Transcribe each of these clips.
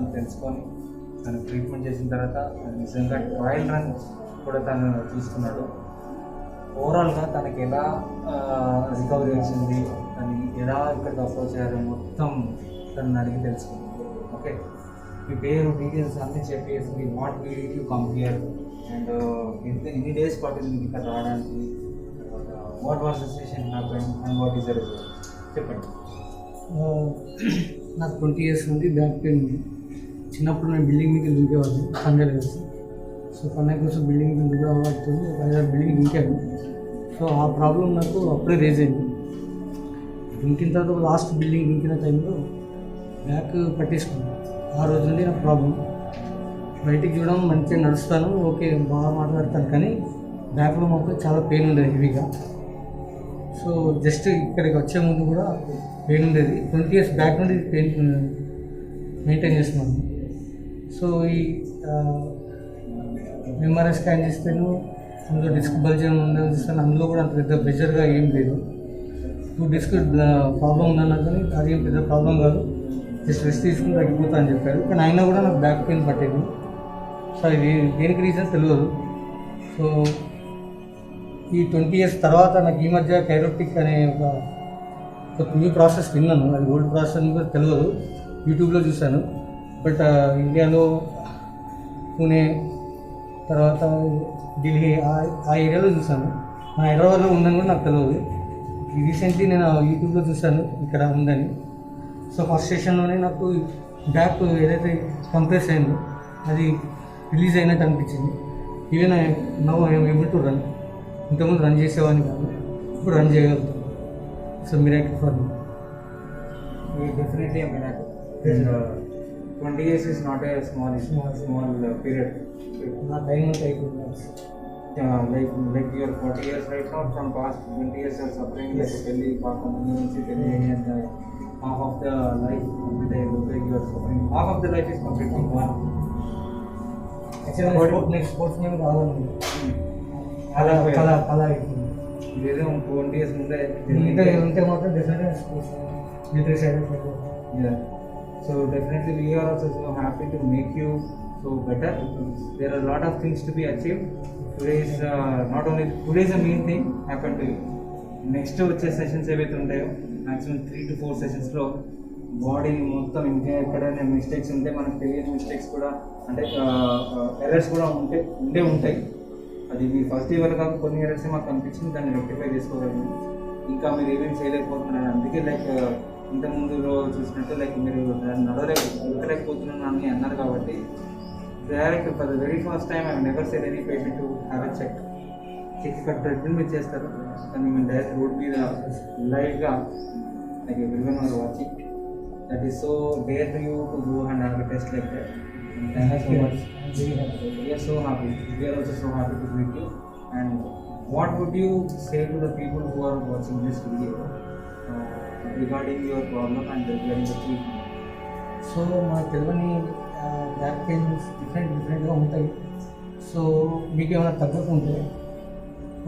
మొత్తం తెలుసుకొని తను ట్రీట్మెంట్ చేసిన తర్వాత నిజంగా ట్రయల్ రన్ కూడా తను తీసుకున్నాడు. ఓవరాల్గా తనకి ఎలా రికవరీ వచ్చింది, తను ఎలా ఇక్కడికి అప్రోచ్ అయ్యారో మొత్తం తను అడిగి తెలుసుకున్నాడు. ఓకే, మీ పేరు డీటెయిల్స్ అన్నీ చెప్పేసి what made you come here and ఎన్ని డేస్ పట్టింది మీకు ఇక్కడ రావడానికి, what was the situation happen and what is the result చెప్పండి. నాకు 20 years నుండి బ్యాక్ పెయిన్ ఉంది. చిన్నప్పుడు నేను బిల్డింగ్ మీద దూకేవాడిని సండే కలిసి. సో కన్నా కోసం బిల్డింగ్ మీద దూకడం అవుతుంది. ఒక 5 బిల్డింగ్ దింకాను. సో ఆ ప్రాబ్లం నాకు అప్పుడే రేజ్ అయింది. దింకిన తర్వాత లాస్ట్ బిల్డింగ్ దింకిన టైంలో బ్యాక్ పట్టేసుకున్నాను. ఆ రోజు నుండి నాకు ప్రాబ్లం. బయటికి చూడడం మంచిగా నడుస్తాను, ఓకే బాగా మాట్లాడతాను, కానీ బ్యాక్లో మాత్రం చాలా పెయిన్ ఉండేది హెవీగా. సో జస్ట్ ఇక్కడికి వచ్చే ముందు కూడా పెయిన్ ఉండేది. 20 years బ్యాక్ నుండి పెయిన్ మెయింటైన్ చేస్తున్నాను. సో ఈ ఎంఆర్ఐ స్కాన్ చేస్తాను, అందులో డిస్క్ బల్జన్ ఉందని చూస్తాను. అందులో కూడా అంత పెద్ద ప్రెషర్గా ఏం లేదు. 2 డిస్క్ ప్రాబ్లం ఉందన్నా కానీ అది ఏం పెద్ద ప్రాబ్లం కాదు, జస్ట్ రెస్ట్ తీసుకుని తగ్గిపోతా అని చెప్పారు. కానీ అయినా కూడా నాకు బ్యాక్ పెయిన్ పట్టేది. సో ఇది దేనికి రీజన్ తెలియదు. సో ఈ 20 years తర్వాత నాకు ఈ మధ్య కైరోప్టిక్ అనే ఒక న్యూ ప్రాసెస్ విన్నాను. అది ఓల్డ్ ప్రాసెస్ అని కూడా తెలియదు, యూట్యూబ్లో చూశాను. బట్ ఇండియాలో పూణే తర్వాత ఢిల్లీ ఆ ఏరియాలో చూశాను. నా హైదరాబాద్లో ఉందని కూడా నాకు తెలియదు. రీసెంట్లీ నేను యూట్యూబ్లో చూశాను ఇక్కడ ఉందని. సో ఫస్ట్ సెషన్లోనే నాకు బ్యాక్ ఏదైతే కంప్రెస్ అయిందో అది రిలీజ్ అయినట్టు అనిపించింది. Even now I'm able to run. ఇంతకుముందు రన్ చేసేవాడిని కాదు, ఇప్పుడు రన్ చేయగలుగుతాను. So miracle for me. Definitely miracle. 20 years is not a small period. నా టైం అంతా అయిపోయింది. Like you're 40 years right now, from past 20 years you're suffering like belly community and half of the life they look like you're suffering. Half of the life is completely gone. Actually sports में రావాలి కళ అయిపోయింది. ఇదేదో 20 years ముందే ఇంకా ఉంటే మాత్రం డెఫినెట్గా sports nutrition. Yeah. So definitely we are also so happy to make you so better. There are a lot of things to be achieved. Today is not only today is the main thing happened to you. Next వచ్చే sessions ఏవైతే ఉంటాయో maximum 3 to 4 సెషన్స్లో body మొత్తం ఇంకా ఎక్కడైనా mistakes ఉంటే మనకు తెలియని mistakes కూడా అంటే ఎర్రర్స్ కూడా ఉంటాయి. అది మీ ఫస్ట్ ఇయర్ కాక కొన్ని ఎర్రర్స్ మాకు కనిపించింది, దాన్ని రెక్టిఫై చేసుకోగలిగింది. ఇంకా మీరు ఏమేమి చేయలేకపోతున్నారు, అందుకే లైక్ ఇంతకుముందులో చూసినట్టు లైక్ మీరు నడవలేకపోతున్నాను అని అన్నారు. కాబట్టి direct for the very first time I never said any patient to have a check ఇక్కడ ట్రీట్మెంట్ మీరు చేస్తారు, కానీ మేము డైరెక్ట్ రోడ్ మీద లైవ్గా like everyone are watching. That is so dare to you to go and have a test like that. Thank you so much. We are so happy. We are also so happy to meet you. And what would you say to the people who are watching this video regarding your problem and regarding the treatment? So మా తెలియని back pains డిఫరెంట్గా ఉంటాయి. So మీకు ఏమైనా తగ్గకుంటే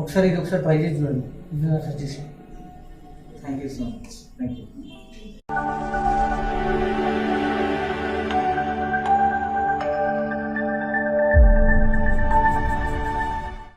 ఒకసారి ఇది try చేసి చూడండి. ఇది నా suggestion. Thank you so much. Thank you.